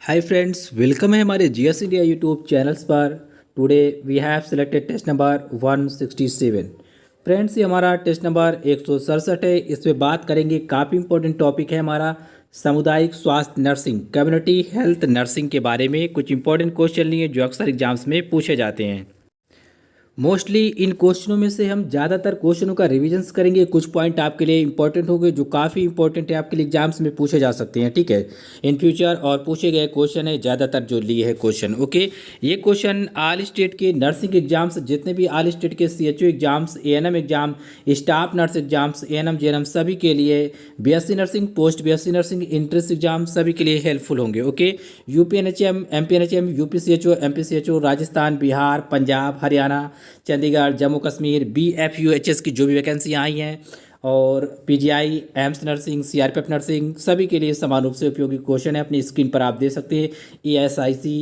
Hi friends, welcome है हमारे GS India YouTube channels पर। Today we have selected test number 167। Friends, ये हमारा टेस्ट नंबर 167 है। इस पे बात करेंगे, काफ़ी इंपॉर्टेंट टॉपिक है हमारा सामुदायिक स्वास्थ्य नर्सिंग, कम्युनिटी हेल्थ नर्सिंग के बारे में कुछ इंपॉर्टेंट क्वेश्चन लिए जो अक्सर एग्जाम्स में पूछे जाते हैं। मोस्टली इन क्वेश्चनों में से हम ज़्यादातर क्वेश्चनों का रिविजन्स करेंगे। कुछ पॉइंट आपके लिए इंपॉर्टेंट होंगे जो काफ़ी इंपॉर्टेंट है, आपके लिए एग्जाम्स में पूछे जा सकते हैं, ठीक है, इन फ्यूचर। और पूछे गए क्वेश्चन है ज़्यादातर जो लिए है क्वेश्चन। ओके, ये क्वेश्चन ऑल स्टेट के नर्सिंग एग्जाम्स, जितने भी ऑल स्टेट के CHO exams, ANM exam, staff nurse exams, ANM JNM सभी के लिए, BSc nursing, post BSc nursing, entrance exam सभी के लिए हेल्पफुल होंगे। Okay, UPNHM, MPNHM, UPCHO, MPCHO, Rajasthan, Bihar, Punjab, Haryana, Chandigarh, Jammu Kashmir, BFUHS की जो भी वैकेंसियाँ आई हैं, और PGI, AIIMS nursing, CRPF nursing सभी के लिए समान रूप से उपयोगी क्वेश्चन है। अपनी स्क्रीन पर आप दे सकते हैं। ESIC,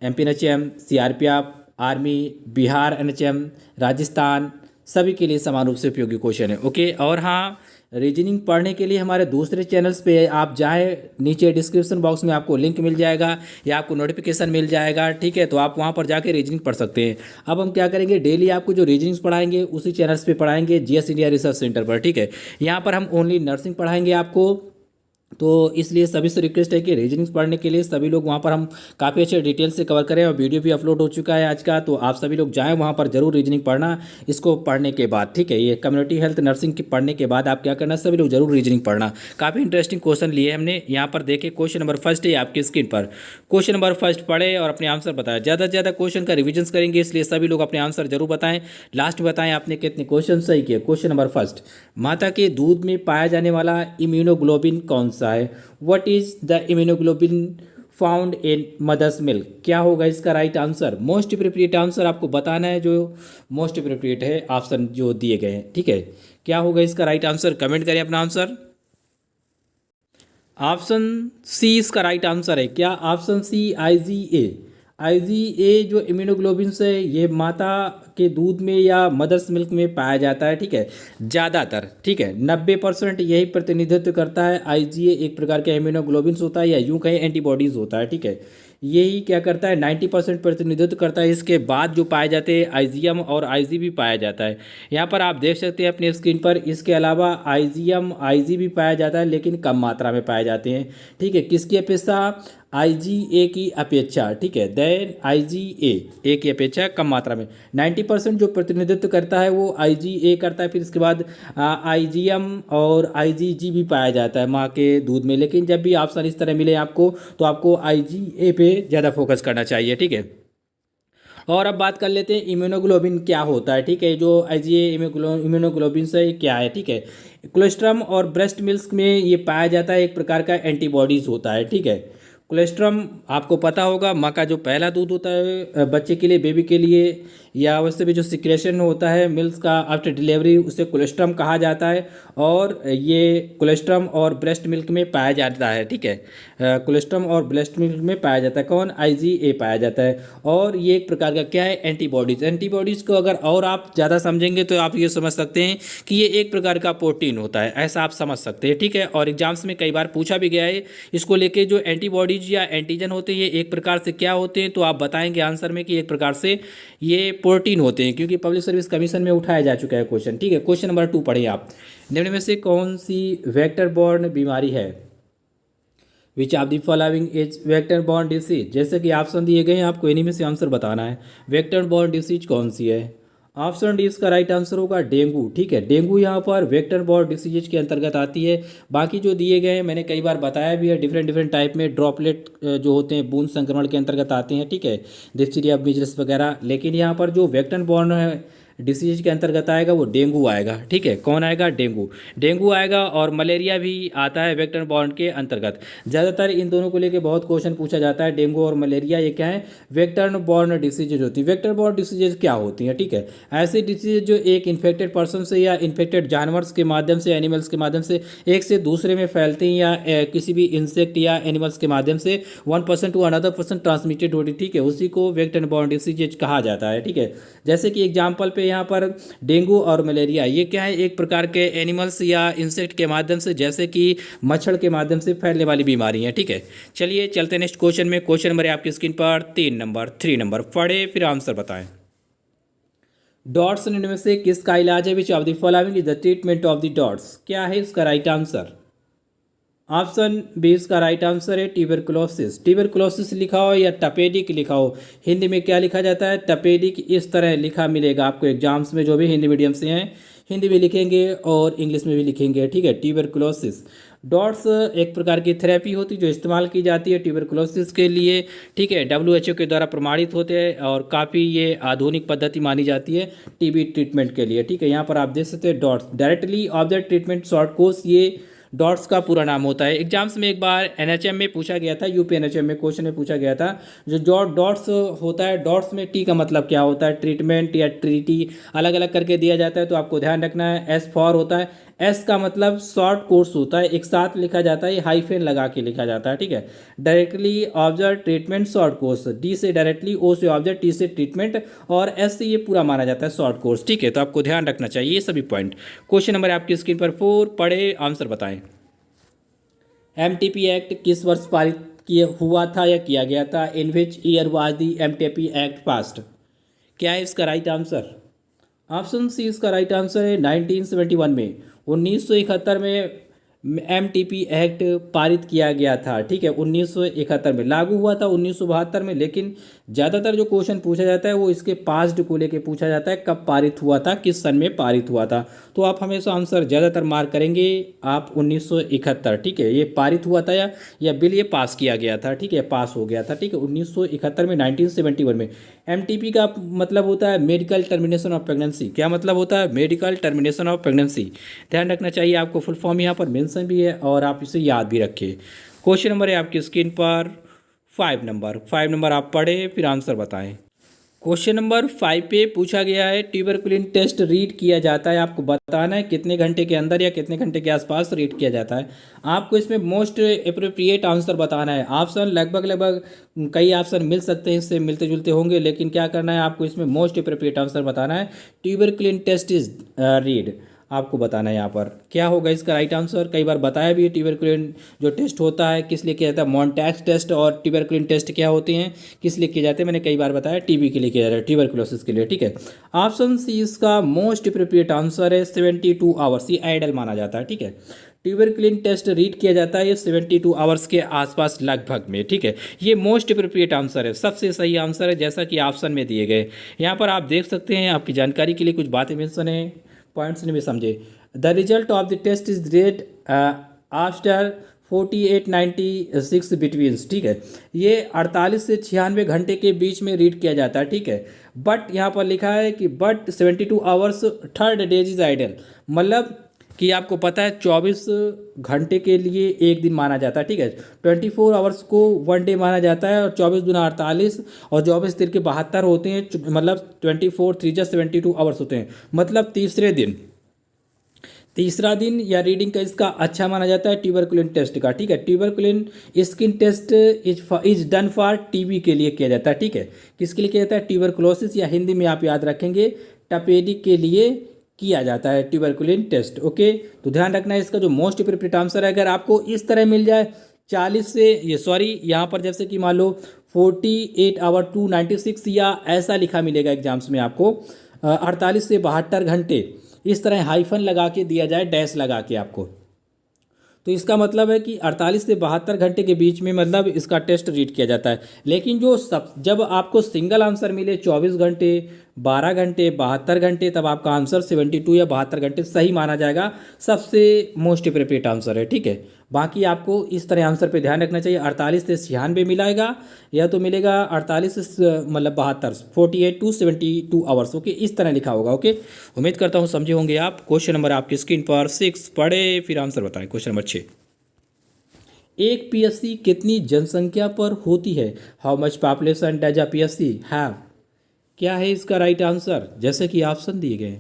MP NHM, CRPF, army, Bihar NHM, Rajasthan सभी के लिए समान रूप से उपयोगी क्वेश्चन है। ओके, और हाँ, रीजनिंग पढ़ने के लिए हमारे दूसरे चैनल्स पे आप जाएं, नीचे डिस्क्रिप्शन बॉक्स में आपको लिंक मिल जाएगा या आपको नोटिफिकेशन मिल जाएगा, ठीक है, तो आप वहां पर जाके रीजनिंग पढ़ सकते हैं। अब हम क्या करेंगे, डेली आपको जो रीजनिंग्स पढ़ाएंगे उसी चैनल्स पे पढ़ाएंगे, जीएस इंडिया रिसर्च सेंटर पर, ठीक है। यहाँ पर हम ओनली नर्सिंग पढ़ाएंगे आपको, तो इसलिए सभी से रिक्वेस्ट है कि रीजनिंग्स पढ़ने के लिए सभी लोग वहाँ पर हम काफ़ी अच्छे डिटेल से कवर करें, और वीडियो भी अपलोड हो चुका है आज का, तो आप सभी लोग जाएं वहाँ पर जरूर रीजनिंग पढ़ना इसको पढ़ने के बाद, ठीक है। ये कम्युनिटी हेल्थ नर्सिंग की पढ़ने के बाद आप क्या करना, सभी लोग जरूर रीजनिंग पढ़ना। काफ़ी इंटरेस्टिंग क्वेश्चन लिए हमने यहाँ पर, देखे क्वेश्चन नंबर फर्स्ट है आपकी स्क्रीन पर। क्वेश्चन नंबर फर्स्ट पढ़े और अपने आंसर बताएं। ज़्यादा से ज़्यादा क्वेश्चन का रिविजन करेंगे, इसलिए सभी लोग अपने आंसर जरूर बताएं। लास्ट में बताएं आपने कितने क्वेश्चन सही किए। क्वेश्चन नंबर फर्स्ट, माता के दूध में पाया जाने वाला इम्यूनोग्लोबिन कौन सा है? What is the immunoglobin found in mother's milk? क्या होगा इसका right answer? Most appropriate answer आपको बताना है, जो मोस्ट अप्रोप्रिएट है ऑप्शन जो दिए गए हैं, ठीक है। क्या होगा इसका राइट आंसर? कमेंट करें अपना आंसर। ऑप्शन सी इसका राइट आंसर है। क्या? Option C, IgA. आईजीए जो इम्यूनोग्लोबिन है, ये माता के दूध में या मदर्स मिल्क में पाया जाता है, ठीक है, ज़्यादातर, ठीक है, 90% यही प्रतिनिधित्व करता है। आईजीए एक प्रकार का इम्यूनोग्लोबिन होता है, या यूँ कहें एंटीबॉडीज़ होता है, ठीक है। यही क्या करता है, 90% प्रतिनिधित्व करता है। इसके बाद जो पाए जाते हैं आईजीएम और आईजी भी पाया जाता है। यहाँ पर आप देख सकते हैं अपनी स्क्रीन पर, इसके अलावा आईजीएम, आईजी भी पाया जाता है, लेकिन कम मात्रा में पाए जाते हैं, ठीक है। किसकी अपेक्षा? आईजीए की अपेक्षा, ठीक है, देन आईजीए ए की अपेक्षा कम मात्रा में। 90% जो प्रतिनिधित्व करता है वो आईजीए करता है। फिर इसके बाद आईजीएम और आईजीजी भी पाया जाता है माँ के दूध में। लेकिन जब भी ऑप्शन इस तरह मिले आपको, तो आपको आईजीए पे ज़्यादा फोकस करना चाहिए, ठीक है। और अब बात कर लेते हैं इम्यूनोग्लोबिन क्या होता है, ठीक है। जो आईजीए इम्यूनोग्लोबिन से क्या है, ठीक है। कोलेस्ट्रम और ब्रेस्ट मिल्क में ये पाया जाता है, एक प्रकार का एंटीबॉडीज़ होता है, ठीक है। कोलेस्ट्रम आपको पता होगा, माँ का जो पहला दूध होता है बच्चे के लिए, बेबी के लिए, या वैसे भी जो सिक्रेशन होता है मिल्क का आफ्टर डिलीवरी, उसे कोलेस्ट्रम कहा जाता है। और ये कोलेस्ट्रम और ब्रेस्ट मिल्क में पाया जाता है, ठीक है। कोलेस्ट्रम और ब्रेस्ट मिल्क में पाया जाता है। कौन? आईजीए पाया जाता है। और ये एक प्रकार का क्या है, एंटीबॉडीज़। एंटीबॉडीज़ को अगर और आप ज़्यादा समझेंगे तो आप ये समझ सकते हैं कि ये एक प्रकार का प्रोटीन होता है, ऐसा आप समझ सकते हैं, ठीक है। और एग्जाम्स में कई बार पूछा भी गया है इसको लेके, जो एंटीबॉडीज या एंटीजन होते हैं ये एक प्रकार से क्या होते हैं, तो आप बताएंगे आंसर में कि एक प्रकार से ये प्रोटीन होते हैं, क्योंकि पब्लिक सर्विस कमीशन में उठाया जा चुका है क्वेश्चन, ठीक है। क्वेश्चन नंबर 2 पढ़िए आप। निम्न में से कौन सी वेक्टर बॉर्न बीमारी है? Which of the following is vector borne disease? जैसे कि ऑप्शन दिए गए हैं, आपको इन्हीं में से आंसर बताना है। वेक्टर बॉर्न डिसीज कौन सी है? ऑप्शन डी इसका राइट आंसर होगा डेंगू, ठीक है। डेंगू यहाँ पर वेक्टर बॉर्न डिसीज के अंतर्गत आती है। बाकी जो दिए गए हैं मैंने कई बार बताया भी है, डिफरेंट डिफरेंट टाइप में ड्रॉपलेट जो होते हैं बूंद संक्रमण के अंतर्गत आते हैं, ठीक है, डिप्थीरिया, मीजल्स वगैरह। लेकिन यहाँ पर जो वेक्टर बॉर्न है डिसीज के अंतर्गत आएगा वो डेंगू आएगा, ठीक है। कौन आएगा? डेंगू। डेंगू आएगा, और मलेरिया भी आता है वेक्टर बॉर्न के अंतर्गत। ज़्यादातर इन दोनों को लेकर बहुत क्वेश्चन पूछा जाता है। डेंगू और मलेरिया ये क्या है? वेक्टर बॉर्न डिसीजेज होती है। वेक्टर बॉर्न डिसीजेज क्या होती हैं, ठीक है? ऐसी डिसीज जो एक इन्फेक्टेड पर्सन से या इन्फेक्टेड जानवर्स के माध्यम से, एनिमल्स के माध्यम से एक से दूसरे में फैलते हैं, या किसी भी इंसेक्ट या एनिमल्स के माध्यम से one person to another person transmitted होती है, ठीक है, उसी को वेक्टर बॉर्न डिसीजेज कहा जाता है, ठीक है। जैसे कि एग्जाम्पल पे यहाँ पर डेंगू और मलेरिया ये क्या है, एक प्रकार के एनिमल्स या इंसेक्ट के माध्यम से, जैसे कि मच्छर के माध्यम से फैलने वाली बीमारी है। ठीक है, चलिए चलते हैं नेक्स्ट क्वेश्चन में। क्वेश्चन नंबर है आपकी स्क्रीन पर 3 नंबर पढ़े फिर आंसर बताएं। डॉट्स इनमें से किसका इलाज है? Which of the following is the treatment of the dots? क्या है इसका राइट आंसर? ऑप्शन बी इसका राइट आंसर है ट्यूबरकुलोसिस। ट्यूबरकुलोसिस लिखा हो या टपेडिक लिखा हो, हिंदी में क्या लिखा जाता है? टपेडिक इस तरह लिखा मिलेगा आपको एग्जाम्स में, जो भी हिंदी मीडियम से हैं हिंदी में लिखेंगे और इंग्लिश में भी लिखेंगे। ठीक है, ट्यूबरकुलोसिस। डॉट्स एक प्रकार की थेरेपी होती है जो इस्तेमाल की जाती है ट्यूबरकुलोसिस के लिए। ठीक है, WHO के द्वारा प्रमाणित होते हैं और काफ़ी ये आधुनिक पद्धति मानी जाती है टीबी ट्रीटमेंट के लिए। ठीक है, यहाँ पर आप देख सकते हैं dots directly of the treatment short course, ये डॉट्स का पूरा नाम होता है। एग्जाम्स में एक बार NHM में पूछा गया था, यूपी NHM में क्वेश्चन में पूछा गया था, जो डॉट्स होता है, डॉट्स में टी का मतलब क्या होता है? ट्रीटमेंट या ट्रीटी अलग अलग करके दिया जाता है, तो आपको ध्यान रखना है। S फॉर होता है, S का मतलब शॉर्ट कोर्स होता है, एक साथ लिखा जाता है, हाइफेन लगा के लिखा जाता है। ठीक है, directly observe treatment short course, D से डायरेक्टली, O से ऑब्जर्व, T से ट्रीटमेंट और S से ये पूरा माना जाता है शॉर्ट कोर्स। ठीक है, तो आपको ध्यान रखना चाहिए ये सभी पॉइंट। क्वेश्चन नंबर आपकी स्क्रीन पर 4, पढ़े आंसर बताएं। MTP एक्ट किस वर्ष पारित किया हुआ था या किया गया था? In which year was the MTP act passed? क्या है इसका राइट आंसर? ऑप्शन सी इसका राइट आंसर है 1971 में, 1971 में MTP एक्ट पारित किया गया था। ठीक है, 1971 में लागू हुआ था, 1972 में, लेकिन ज़्यादातर जो क्वेश्चन पूछा जाता है वो इसके पास्ट को लेके पूछा जाता है, कब पारित हुआ था, किस सन में पारित हुआ था। तो आप हमेशा आंसर ज़्यादातर मार्क करेंगे आप 1971। ठीक है, ये पारित हुआ था या बिल ये पास किया गया था। ठीक है, पास हो गया था। ठीक है, 1971 में, 1971 में। MTP का मतलब होता है मेडिकल टर्मिनेशन ऑफ प्रेगनेंसी। क्या मतलब होता है? Medical termination of pregnancy. ध्यान रखना चाहिए आपको, फुल फॉर्म यहाँ पर मेंशन भी है और आप इसे याद भी रखिए। क्वेश्चन नंबर है आपकी स्क्रीन पर 5 नंबर आप पढ़े फिर आंसर बताएं। क्वेश्चन नंबर 5 पे पूछा गया है ट्यूबरकुलिन टेस्ट रीड किया जाता है, आपको बताना है कितने घंटे के अंदर या कितने घंटे के आसपास रीड किया जाता है। आपको इसमें मोस्ट अप्रोप्रिएट आंसर बताना है। ऑप्शन लगभग कई ऑप्शन मिल सकते हैं, इससे मिलते जुलते होंगे, लेकिन क्या करना है आपको इसमें मोस्ट अप्रोप्रिएट आंसर बताना है। ट्यूबरकुलिन टेस्ट इज रीड आपको बताना है यहाँ पर क्या होगा इसका राइट आंसर। कई बार बताया भी है ट्यूबरकुलिन जो टेस्ट होता है किस लिए किया जाता है, मॉन्टैक्स टेस्ट और ट्यूबरकुलिन टेस्ट क्या होते हैं, किस लिए किए जाते हैं, मैंने कई बार बताया टीबी के लिए किया जाता है, ट्यूबरकुलोसिस के लिए। ठीक है, ऑप्शन सी इसका मोस्ट अप्रोप्रिएट आंसर है 72 आवर्स, ये आइडल माना जाता है। ठीक है, ट्यूबरकुलिन टेस्ट रीड किया जाता है ये 72 आवर्स के आसपास लगभग में। ठीक है, ये मोस्ट अप्रोप्रिएट आंसर है, सबसे सही आंसर है जैसा कि ऑप्शन में दिए गए। यहाँ पर आप देख सकते हैं, आपकी जानकारी के लिए कुछ बातें मेंशन है, पॉइंट्स में समझे। The result of the test is read after 48-96 betweens. ठीक है, ये 48 से 96 घंटे के बीच में रीड किया जाता है। ठीक है, बट यहाँ पर लिखा है कि but 72 hours third days is ideal, मतलब कि आपको पता है 24 घंटे के लिए एक दिन माना जाता है। ठीक है, 24 आवर्स को वन डे माना जाता है और 24 दूना 48 और 24 तिरके 72 होते हैं, मतलब 24 3 72 आवर्स होते हैं, मतलब तीसरा दिन या रीडिंग का इसका अच्छा माना जाता है ट्यूबरकुलिन टेस्ट का। ठीक है, tuberculin skin test is done for TB के लिए किया जाता है। ठीक है, किसके लिए किया जाता है? ट्यूबरकुलोसिस, या हिंदी में आप याद रखेंगे टपेडिक के लिए किया जाता है ट्यूबरकुलिन टेस्ट। ओके, तो ध्यान रखना है इसका जो मोस्ट अप्रोप्रिएट आंसर है, अगर आपको इस तरह मिल जाए 40 से यहाँ पर जैसे कि मान लो 48 आवर टू 96 या ऐसा लिखा मिलेगा एग्जाम्स में आपको 48 से 72 घंटे, इस तरह हाइफन लगा के दिया जाए, डैश लगा के आपको, तो इसका मतलब है कि 48 से 72 घंटे के बीच में मतलब इसका टेस्ट रीड किया जाता है। लेकिन जब आपको सिंगल आंसर मिले 24 घंटे, 12 घंटे, 72 घंटे, तब आपका आंसर 72 या 72 घंटे सही माना जाएगा, सबसे मोस्ट अप्रोप्रिएट आंसर है। ठीक है, बाकी आपको इस तरह आंसर पे ध्यान रखना चाहिए। 48 से 96 मिलाएगा या तो मिलेगा 48 से मतलब 72, 48 to 72 आवर्स। ओके, इस तरह लिखा होगा। ओके, उम्मीद करता हूँ समझे होंगे आप। क्वेश्चन नंबर आपकी स्क्रीन पर 6, पढ़े फिर आंसर बताएं। क्वेश्चन नंबर 6, एक PSC कितनी जनसंख्या पर होती है? How much population does a PSC have? क्या है इसका राइट आंसर? जैसे कि ऑप्शन दिए गए,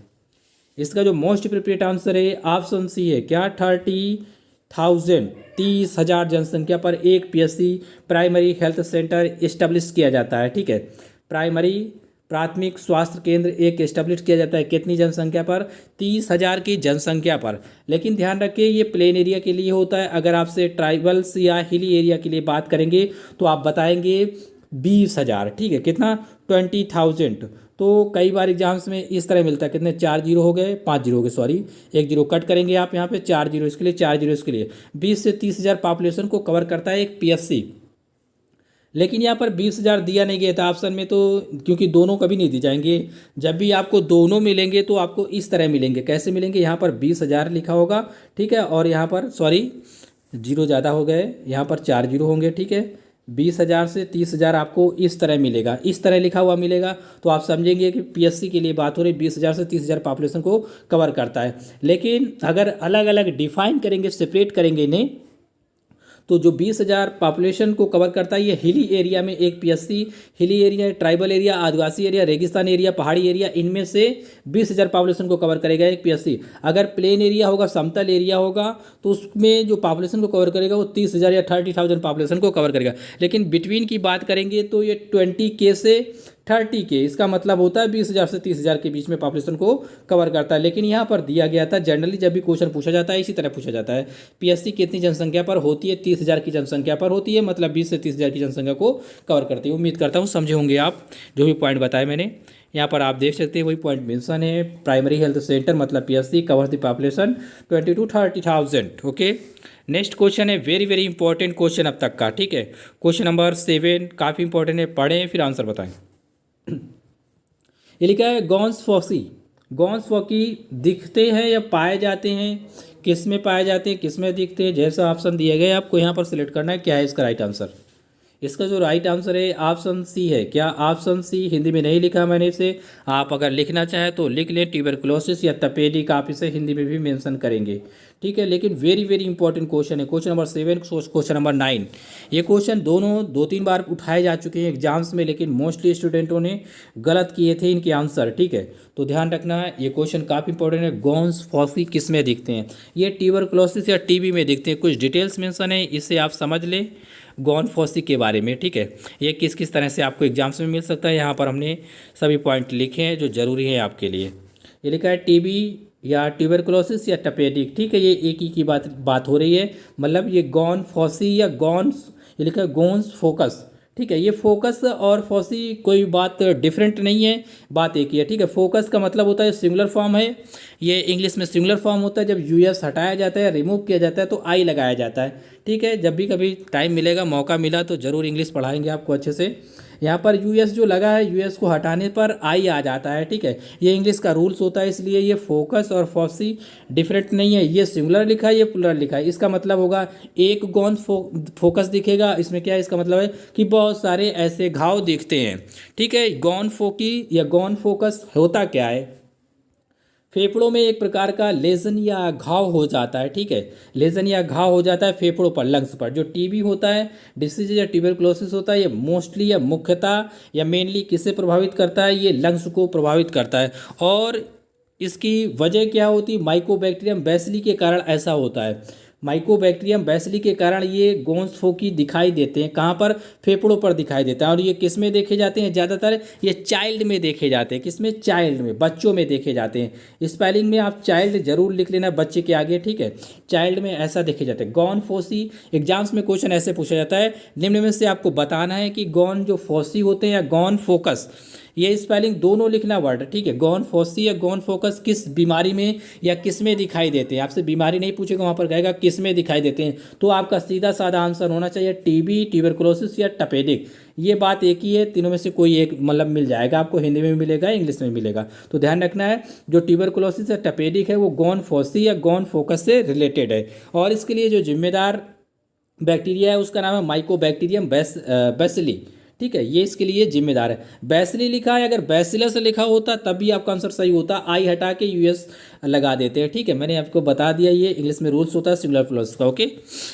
इसका जो मोस्ट अप्रोप्रिएट आंसर है ऑप्शन सी है। क्या? 30,000 जनसंख्या पर एक PSC primary health centre establish किया जाता है। ठीक है, प्राइमरी प्राथमिक स्वास्थ्य केंद्र एक एस्टेब्लिश किया जाता है कितनी जनसंख्या पर? 30,000 की जनसंख्या पर। लेकिन ध्यान रखिए ये प्लेन एरिया के लिए होता है। अगर आपसे ट्राइबल्स या हिली एरिया के लिए बात करेंगे तो आप बताएंगे 20,000, ठीक है, कितना? 20,000। तो कई बार एग्जाम्स में इस तरह मिलता है, कितने? 4 जीरो हो गए, 5 जीरो हो गए, सॉरी, एक जीरो कट करेंगे आप यहाँ पे, 4 जीरो इसके लिए, 4 जीरो इसके लिए। 20 से 30,000 पॉपुलेशन को कवर करता है एक पीएससी। लेकिन यहाँ पर 20,000 दिया नहीं गया था ऑप्शन में, तो क्योंकि दोनों कभी नहीं दी जाएंगे। जब भी आपको दोनों मिलेंगे तो आपको इस तरह मिलेंगे। कैसे मिलेंगे? यहाँ पर 20,000 लिखा होगा, ठीक है, और यहाँ पर सॉरी जीरो ज़्यादा हो गए, यहाँ पर 4 जीरो होंगे, ठीक है। 20,000 से 30,000 आपको इस तरह मिलेगा, इस तरह लिखा हुआ मिलेगा। तो आप समझेंगे कि पीएससी के लिए बात हो रही, 20,000 से 30,000 पॉपुलेशन को कवर करता है। लेकिन अगर अलग अलग डिफाइन करेंगे, सेपरेट करेंगे इन्हें, तो जो 20,000 पॉपुलेशन को कवर करता है ये हिली एरिया में एक PSC, hilly area, tribal area, आदिवासी एरिया, रेगिस्तान एरिया, पहाड़ी एरिया, इनमें से 20,000 पॉपुलेशन को कवर करेगा एक पीएससी। अगर प्लेन एरिया होगा, समतल एरिया होगा, तो उसमें जो पॉपुलेशन को कवर करेगा वो 30,000 या 30,000 पॉपुलेशन को कवर करेगा। लेकिन बिटवीन की बात करेंगे तो ये 20K से 30K, इसका मतलब होता है 20,000 से 30,000 के बीच में पॉपुलेशन को कवर करता है। लेकिन यहाँ पर दिया गया था, जनरली जब भी क्वेश्चन पूछा जाता है इसी तरह पूछा जाता है, पीएससी कितनी जनसंख्या पर होती है? 30,000 की जनसंख्या पर होती है, मतलब 20 से 30,000 की जनसंख्या को कवर करती है। उम्मीद करता हूँ समझे होंगे आप जो भी पॉइंट बताए मैंने। यहाँ पर आप देख सकते हैं वही पॉइंट मेंशन है, प्राइमरी हेल्थ सेंटर मतलब PSC covers the population 20 to 30,000। Okay, next question है वेरी वेरी इंपॉर्टेंट क्वेश्चन अब तक का, ठीक है, क्वेश्चन नंबर 7 काफ़ी इंपॉर्टेंट है, पढ़ें फिर आंसर बताएं। ये लिखा है गॉन्स फॉसी। गॉन्स फॉकी दिखते हैं या पाए जाते हैं? किस में पाए जाते हैं, किस में दिखते हैं? जैसा ऑप्शन दिए गए आपको यहाँ पर सिलेक्ट करना है क्या है इसका राइट आंसर। इसका जो राइट आंसर है ऑप्शन सी है। क्या? ऑप्शन सी। हिंदी में नहीं लिखा मैंने इसे, आप अगर लिखना चाहें तो लिख लें, ट्यूबरकुलोसिस या तपेदिक, आप इसे हिंदी में भी मेंशन करेंगे, ठीक है। लेकिन वेरी वेरी इंपॉर्टेंट क्वेश्चन है, क्वेश्चन नंबर 7, क्वेश्चन नंबर 9। ये क्वेश्चन दोनों 2-3 बार उठाए जा चुके हैं एग्जाम्स में, लेकिन मोस्टली स्टूडेंटों ने गलत किए थे इनके आंसर, ठीक है। तो ध्यान रखना है, ये क्वेश्चन काफ़ी इंपॉर्टेंट है। गॉन्स फॉसी किस में दिखते हैं? ये ट्यूबरकुलोसिस या टीबी में दिखते हैं। कुछ डिटेल्स मेंशन है, इसे आप समझ लें गॉन फॉसी के बारे में, ठीक है। ये किस किस तरह से आपको एग्जाम्स में मिल सकता है, यहाँ पर हमने सभी पॉइंट लिखे हैं जो ज़रूरी है आपके लिए। ये लिखा है टीबी या ट्यूबरकुलोसिस या टपेडिक, ठीक है, ये एक ही की बात हो रही है। मतलब ये गॉन फॉसी या गॉन्स, ये लिखा है गॉन्स फोकस, ठीक है। ये फोकस और फॉसी कोई बात डिफरेंट नहीं है, बात एक ही है, ठीक है। फोकस का मतलब होता है सिंगुलर फॉर्म है, ये इंग्लिश में सिंगुलर फॉर्म होता है। जब यूएस हटाया जाता है, रिमूव किया जाता है तो आई लगाया जाता है, ठीक है। जब भी कभी टाइम मिलेगा, मौका मिला तो ज़रूर इंग्लिश पढ़ाएंगे आपको अच्छे से। यहाँ पर यूएस जो लगा है, यूएस को हटाने पर आई आ जाता है, ठीक है। ये इंग्लिश का रूल्स होता है, इसलिए ये फोकस और फॉसी डिफरेंट नहीं है। ये सिंगुलर लिखा है, ये प्लुरल लिखा है। इसका मतलब होगा एक गॉन फोकस दिखेगा, इसमें क्या है, इसका मतलब है कि बहुत सारे ऐसे घाव दिखते हैं, ठीक है। गॉन फोकी या गॉन फोकस होता क्या है? फेफड़ों में एक प्रकार का लेजन या घाव हो जाता है, ठीक है। लेजन या घाव हो जाता है फेफड़ों पर, लंग्स पर। जो टीबी होता है, डिसीज या ट्यूबरकुलोसिस होता है, ये मोस्टली या मुख्यतः या मेनली किसे प्रभावित करता है? ये लंग्स को प्रभावित करता है। और इसकी वजह क्या होती है? माइकोबैक्टीरियम बैसिली के कारण ऐसा होता है। माइकोबैक्टीरियम बैसिली के कारण ये गॉन्स फोकी दिखाई देते हैं। कहाँ पर? फेफड़ों पर दिखाई देता है। और ये किस में देखे जाते हैं? ज़्यादातर ये चाइल्ड में देखे जाते हैं। किस में? चाइल्ड में, बच्चों में देखे जाते हैं। स्पेलिंग में आप चाइल्ड जरूर लिख लेना बच्चे के आगे, ठीक है। चाइल्ड में ऐसा देखे जाते हैं। गॉन फोसी एग्जाम्स में क्वेश्चन ऐसे पूछा जाता है, निम्न में से आपको बताना है कि गॉन जो फोसी होते हैं या गॉन फोकस, ये स्पेलिंग दोनों लिखना वर्ड, ठीक है। गॉन फोसी या गॉन फोकस किस बीमारी में या किस में दिखाई देते हैं? आपसे बीमारी नहीं पूछेगा, वहाँ पर कहेगा किस में दिखाई देते हैं। तो आपका सीधा साधा आंसर होना चाहिए टीबी, ट्यूबरकुलोसिस या टपेडिक। ये बात एक ही है, तीनों में से कोई एक मतलब मिल जाएगा आपको, हिंदी में मिलेगा, इंग्लिश में मिलेगा। तो ध्यान रखना है, जो ट्यूबरकुलोसिस या टपेडिक है वो गॉन फोसी या गॉन फोकस से रिलेटेड है। और इसके लिए जो जिम्मेदार बैक्टीरिया है उसका नाम है माइकोबैक्टीरियम बैसिली, ठीक है। ये इसके लिए जिम्मेदार है। बैसिली लिखा है, अगर बैसिलस लिखा होता तब भी आपका आंसर सही होता। आई हटा के यूएस लगा देते हैं, ठीक है। मैंने आपको बता दिया, ये इंग्लिश में रूल्स होता है सिंगुलर प्लस का, ओके।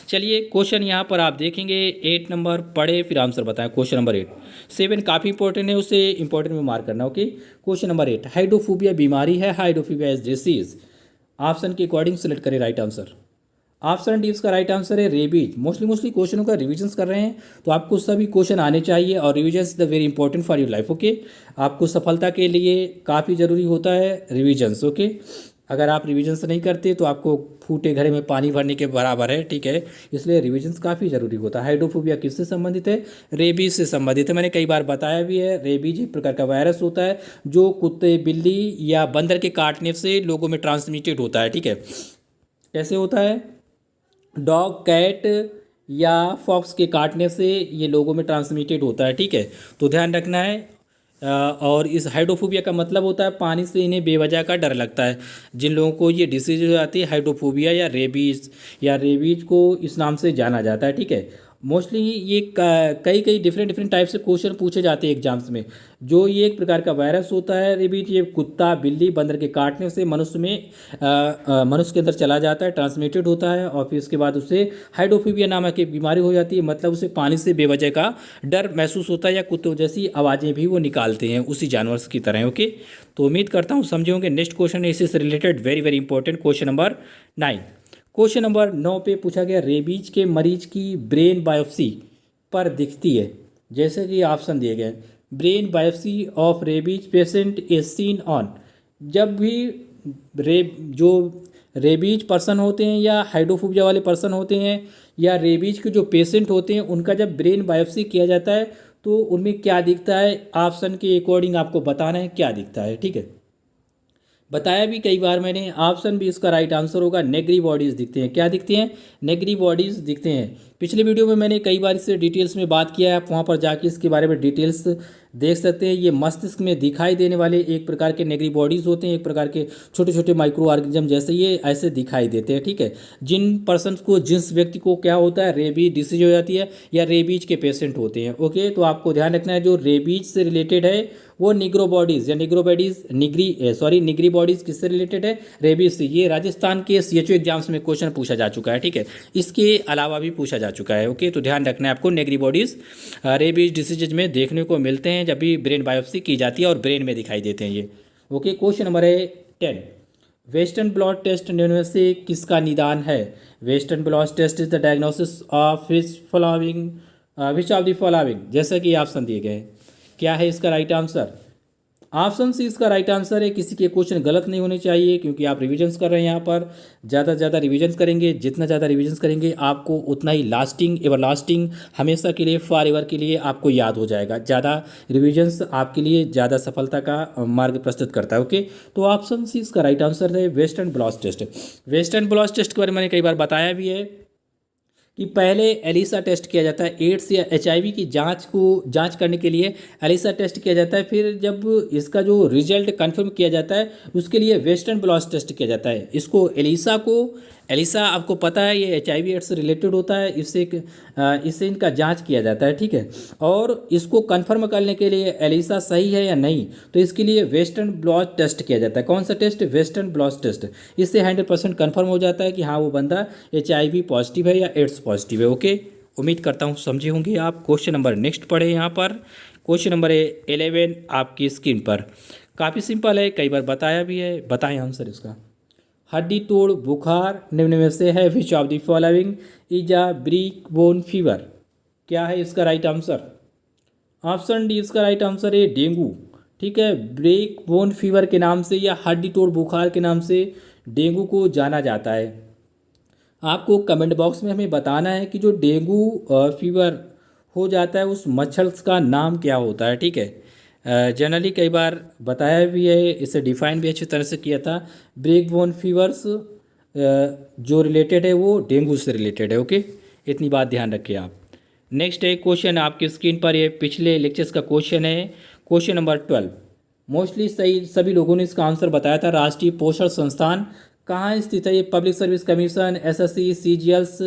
चलिए क्वेश्चन यहाँ पर आप देखेंगे 8 नंबर, पढ़े फिर आंसर बताएं। क्वेश्चन नंबर 8, 7 काफ़ी इंपॉर्टेंट है, उसे इंपॉर्टेंट में मार्क करना, ओके। क्वेश्चन नंबर 8, हाइड्रोफोबिया बीमारी है, हाइड्रोफोबिया इज डिसीज। ऑप्शन के अकॉर्डिंग सेलेक्ट करें राइट आंसर। ऑप्शन डी इसका राइट आंसर है रेबीज। मोस्टली क्वेश्चनों का रिविजन्स कर रहे हैं तो आपको सभी क्वेश्चन आने चाहिए और revision is the very important for your life. Okay, आपको सफलता के लिए काफ़ी ज़रूरी होता है रिविजन्स। ओके, अगर आप रिविजन्स नहीं करते तो आपको फूटे घड़े में पानी भरने के बराबर है, ठीक है। इसलिए रिविजन्स काफ़ी ज़रूरी होता है। हाइड्रोफोबिया किससे संबंधित है? रेबीज से संबंधित है। मैंने कई बार बताया भी है, रेबीज एक प्रकार का वायरस होता है जो कुत्ते, बिल्ली या बंदर के काटने से लोगों में ट्रांसमिटेड होता है, ठीक है। कैसे होता है? डॉग, कैट या फॉक्स के काटने से ये लोगों में ट्रांसमिटेड होता है, ठीक है। तो ध्यान रखना है। और इस हाइड्रोफोबिया का मतलब होता है पानी से इन्हें बेवजह का डर लगता है। जिन लोगों को ये डिसीज हो जाती है हाइड्रोफोबिया या रेबीज को इस नाम से जाना जाता है, ठीक है। मोस्टली ये कई कई डिफरेंट टाइप से क्वेश्चन पूछे जाते हैं एग्जाम्स में। जो ये एक प्रकार का वायरस होता है रेबीज, ये कुत्ता, बिल्ली, बंदर के काटने से मनुष्य के अंदर चला जाता है, ट्रांसमिटेड होता है और फिर उसके बाद उसे हाइड्रोफोबिया नामक एक बीमारी हो जाती है। मतलब उसे पानी से बेवजह का डर महसूस होता है या कुत्तों जैसी आवाज़ें भी वो निकालते हैं उसी जानवर की तरह। ओके, तो उम्मीद करता हूँ समझे होंगे। नेक्स्ट क्वेश्चन इसी से related very important question number 9। Question number 9 पे पूछा गया रेबीज के मरीज की ब्रेन बायोप्सी पर दिखती है, जैसे कि ऑप्शन दिए गए। Brain biopsy of rabies patient is seen on. जब भी जो रेबीज पर्सन होते हैं या हाइड्रोफोबिया वाले पर्सन होते हैं या रेबीज के जो पेशेंट होते हैं उनका जब ब्रेन बायोप्सी किया जाता है तो उनमें क्या दिखता है, ऑप्शन के अकॉर्डिंग आपको बताना है क्या दिखता है, ठीक है। बताया भी कई बार मैंने, ऑप्शन भी इसका राइट आंसर होगा। नेगरी बॉडीज़ दिखते हैं। क्या दिखते हैं? नेगरी बॉडीज़ दिखते हैं। पिछले वीडियो में मैंने कई बार इससे डिटेल्स में बात किया है, आप वहाँ पर जाके इसके बारे में डिटेल्स देख सकते हैं। ये मस्तिष्क में दिखाई देने वाले एक प्रकार के नेगरी बॉडीज़ होते हैं, एक प्रकार के छोटे छोटे माइक्रो ऑर्गेनिज्म जैसे ये ऐसे दिखाई देते हैं, ठीक है। जिन पर्सन को, जिस व्यक्ति को क्या होता है, रेबीज डिसीज हो जाती है या रेबीज के पेशेंट होते हैं। ओके, तो आपको ध्यान रखना है जो रेबीज से रिलेटेड है वो निग्रो बॉडीज़ या निगरी बॉडीज़ किससे रिलेटेड है? रेबीज से। ये राजस्थान के सीएचओ एग्जाम्स में क्वेश्चन पूछा जा चुका है, ठीक है। इसके अलावा भी पूछा जा चुका है। ओके, तो ध्यान रखना है आपको। नेगरी बॉडीज़ रेबीज डिसीज में देखने को मिलते हैं जब भी ब्रेन बायोप्सी की जाती है और ब्रेन में दिखाई देते हैं ये। ओके, क्वेश्चन नंबर है 10। वेस्टर्न ब्लॉट टेस्ट निम्न से किसका निदान है? Western blot test is the diagnosis of which of the following, जैसा कि ऑप्शन दिए गए हैं। क्या है इसका राइट आंसर? ऑप्शन सी इसका राइट आंसर है। किसी के क्वेश्चन गलत नहीं होने चाहिए क्योंकि आप रिविजन्स कर रहे हैं यहाँ पर। ज़्यादा से ज़्यादा रिविजन्स करेंगे, जितना ज़्यादा रिविजन्स करेंगे आपको उतना ही एवरलास्टिंग हमेशा के लिए, फॉर एवर के लिए आपको याद हो जाएगा। ज़्यादा रिविजन्स आपके लिए ज़्यादा सफलता का मार्ग प्रस्तुत करता है। ओके, तो ऑप्शन सी इसका राइट आंसर है western blot test. Western blot test के बारे में मैंने कई बार बताया भी है कि पहले एलिसा टेस्ट किया जाता है। एड्स या एचआईवी की जांच करने के लिए एलिसा टेस्ट किया जाता है। फिर जब इसका जो रिजल्ट कंफर्म किया जाता है उसके लिए वेस्टर्न ब्लॉट टेस्ट किया जाता है। एलिसा आपको पता है ये एचआईवी एड्स से रिलेटेड होता है, इससे इनका जांच किया जाता है, ठीक है। और इसको कंफर्म करने के लिए एलिसा सही है या नहीं तो इसके लिए वेस्टर्न ब्लॉट टेस्ट किया जाता है। कौन सा टेस्ट? Western blot test. इससे 100% कंफर्म हो जाता है कि हाँ वो बंदा एचआईवी पॉजिटिव है या एड्स पॉजिटिव है। ओके, उम्मीद करता हूँ समझे होंगे आप। क्वेश्चन नंबर नेक्स्ट पढ़े यहाँ पर। क्वेश्चन नंबर 11 आपकी स्क्रीन पर। काफ़ी सिंपल है, कई बार बताया भी है। बताएं आंसर इसका। हड्डी तोड़ बुखार निम्न में से है which of the following is a break bone fever. क्या है इसका राइट आंसर? ऑप्शन डी इसका राइट आंसर है डेंगू, ठीक है। ब्रेक बोन फीवर के नाम से या हड्डी तोड़ बुखार के नाम से डेंगू को जाना जाता है। आपको कमेंट बॉक्स में हमें बताना है कि जो डेंगू फीवर हो जाता है उस मच्छर का नाम क्या होता है, ठीक है। जनरली कई बार बताया भी है, इसे डिफाइन भी अच्छी तरह से किया था। ब्रेक बोन फीवर्स जो रिलेटेड है वो डेंगू से रिलेटेड है। ओके, इतनी बात ध्यान रखिए आप। नेक्स्ट एक क्वेश्चन आपकी स्क्रीन पर, ये पिछले लेक्चर्स का क्वेश्चन है। Question number 12। मोस्टली सभी लोगों ने इसका आंसर बताया था। राष्ट्रीय पोषण संस्थान कहाँ स्थित है? ये public service commission, SSC, CGLs,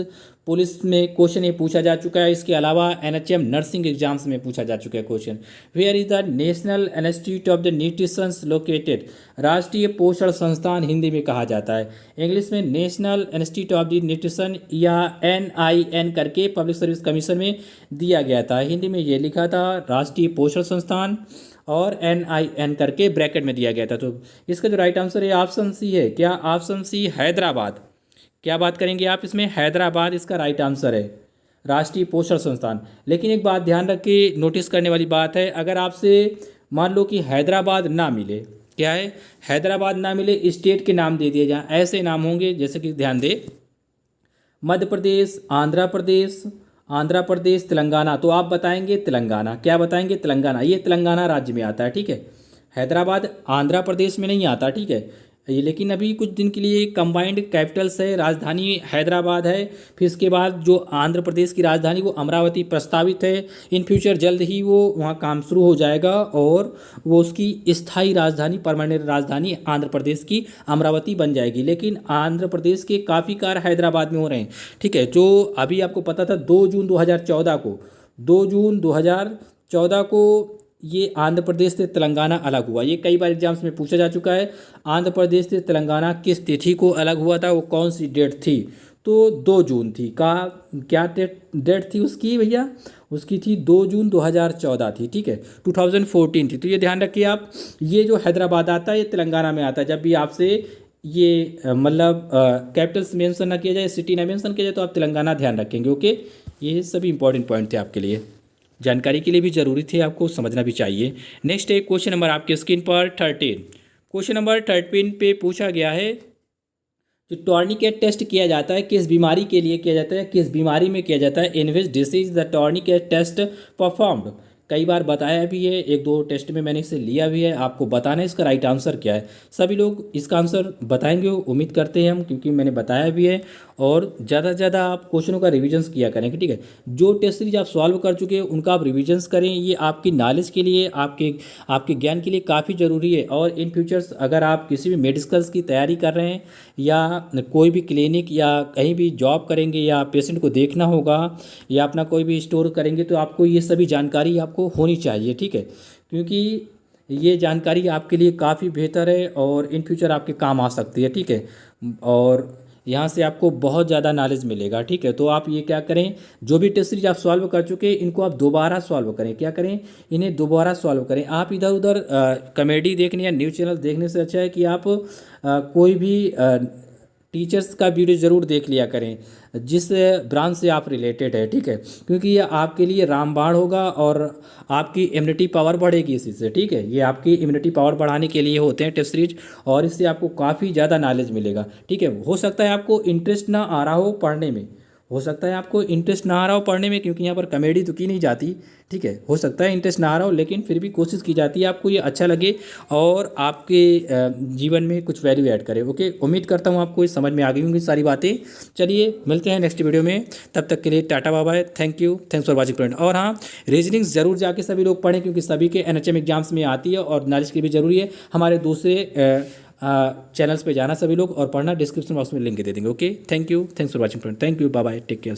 police में क्वेश्चन ये पूछा जा चुका है। इसके अलावा एनएचएम नर्सिंग एग्जाम्स में पूछा जा चुका है question. Where is the national institute of the nutrition located? राष्ट्रीय पोषण संस्थान हिंदी में कहा जाता है। इंग्लिश में national institute of the nutrition या NIN करके पब्लिक सर्विस कमीशन में दिया गया था। हिंदी में ये लिखा था राष्ट्रीय पोषण संस्थान और NIN करके ब्रैकेट में दिया गया था। तो इसका जो राइट आंसर है ऑप्शन सी है। क्या? Option C Hyderabad. क्या बात करेंगे आप इसमें? हैदराबाद इसका राइट आंसर है, राष्ट्रीय पोषण संस्थान। लेकिन एक बात ध्यान रखिए, नोटिस करने वाली बात है, अगर आपसे मान लो कि हैदराबाद ना मिले, क्या है, हैदराबाद ना मिले, स्टेट के नाम दे दिए जाएं, ऐसे नाम होंगे जैसे कि ध्यान दे, मध्य प्रदेश, आंध्र प्रदेश, तेलंगाना, तो आप बताएंगे तेलंगाना। क्या बताएंगे? तेलंगाना। ये तेलंगाना राज्य में आता है, ठीक है। हैदराबाद आंध्र प्रदेश में नहीं आता, ठीक है। ये लेकिन अभी कुछ दिन के लिए कंबाइंड कैपिटल्स है, राजधानी हैदराबाद है। फिर इसके बाद जो आंध्र प्रदेश की राजधानी वो अमरावती प्रस्तावित है। इन फ्यूचर जल्द ही वो वहाँ काम शुरू हो जाएगा और वो उसकी स्थायी राजधानी, परमानेंट राजधानी आंध्र प्रदेश की अमरावती बन जाएगी। लेकिन आंध्र प्रदेश के काफ़ी कार्य हैदराबाद में हो रहे हैं, ठीक है। जो अभी आपको पता था 2 जून 2014 को, 2 जून 2014 को ये आंध्र प्रदेश से तेलंगाना अलग हुआ। ये कई बार एग्जाम्स में पूछा जा चुका है। आंध्र प्रदेश से तेलंगाना किस तिथि को अलग हुआ था, वो कौन सी डेट थी? तो 2 जून थी। क्या डेट थी उसकी भैया? उसकी थी 2 जून 2014 थी, ठीक है, 2014 थी। तो ये ध्यान रखिए आप, ये जो हैदराबाद आता है ये तेलंगाना में आता है। जब भी आपसे ये मतलब कैपिटल्स मेंशन ना किया जाए, सिटी ना मेंशन किया जाए, तो आप तेलंगाना ध्यान रखेंगे। ओके, ये सभी इंपॉर्टेंट पॉइंट थे आपके लिए, जानकारी के लिए भी जरूरी थे, आपको समझना भी चाहिए। नेक्स्ट है क्वेश्चन नंबर आपके स्क्रीन पर 13। क्वेश्चन नंबर 13 पे पूछा गया है, जो टॉर्निकेट टेस्ट किया जाता है किस बीमारी के लिए किया जाता है, किस बीमारी में किया जाता है? In which disease the tourniquet test performed. कई बार बताया भी है, 1-2 टेस्ट में मैंने इसे लिया भी है। आपको बताना है इसका राइट आंसर क्या है। सभी लोग इसका आंसर बताएंगे, उम्मीद करते हैं हम, क्योंकि मैंने बताया भी है। और ज़्यादा से ज़्यादा आप क्वेश्चनों का रिविजन्स किया करेंगे, ठीक है। जो टेस्ट सीरीज आप सॉल्व कर चुके हैं उनका आप रिविजन्स करें, ये आपकी नॉलेज के लिए, आपके ज्ञान के लिए काफ़ी ज़रूरी है। और इन फ्यूचर्स अगर आप किसी भी मेडिकल्स की तैयारी कर रहे हैं या कोई भी क्लिनिक या कहीं भी जॉब करेंगे या पेशेंट को देखना होगा या अपना कोई भी स्टोर करेंगे, तो आपको ये सभी जानकारी आपको होनी चाहिए, ठीक है। क्योंकि ये जानकारी आपके लिए काफ़ी बेहतर है और इन फ्यूचर आपके काम आ सकती है, ठीक है। और यहाँ से आपको बहुत ज़्यादा नॉलेज मिलेगा, ठीक है। तो आप ये क्या करें, जो भी टेस्ट सीरीज आप सॉल्व कर चुके हैं इनको आप दोबारा सॉल्व करें। क्या करें? इन्हें दोबारा सॉल्व करें। आप इधर उधर कॉमेडी देखने या न्यूज़ चैनल देखने से अच्छा है कि आप कोई भी टीचर्स का वीडियो ज़रूर देख लिया करें जिस ब्रांच से आप रिलेटेड है, ठीक है। क्योंकि ये आपके लिए रामबाण होगा और आपकी इम्यूनिटी पावर बढ़ेगी इसी से, ठीक है। ये आपकी इम्यूनिटी पावर बढ़ाने के लिए होते हैं टेस्ट सीरीज, और इससे आपको काफ़ी ज़्यादा नॉलेज मिलेगा, ठीक है। हो सकता है आपको इंटरेस्ट ना आ रहा हो पढ़ने में, हो सकता है आपको इंटरेस्ट ना आ रहा हो पढ़ने में, क्योंकि यहाँ पर कॉमेडी तो की नहीं जाती, ठीक है। हो सकता है इंटरेस्ट ना आ रहा हो, लेकिन फिर भी कोशिश की जाती है आपको ये अच्छा लगे और आपके जीवन में कुछ वैल्यू ऐड करे। ओके, उम्मीद करता हूँ आपको ये समझ में आ गई होंगी सारी बातें। चलिए मिलते हैं नेक्स्ट वीडियो में, तब तक के लिए ta-ta bye bye, thank you, thanks for watching friend. और हाँ, रीजनिंग ज़रूर जाके सभी लोग पढ़ें, क्योंकि सभी के NHM एग्जाम्स में आती है और नॉलेज की भी ज़रूरी है। हमारे दूसरे चैनल्स पे जाना सभी लोग और पढ़ना, डिस्क्रिप्शन बॉक्स में लिंक दे देंगे। Okay, thank you, thanks for watching friend, thank you, bye bye, take care.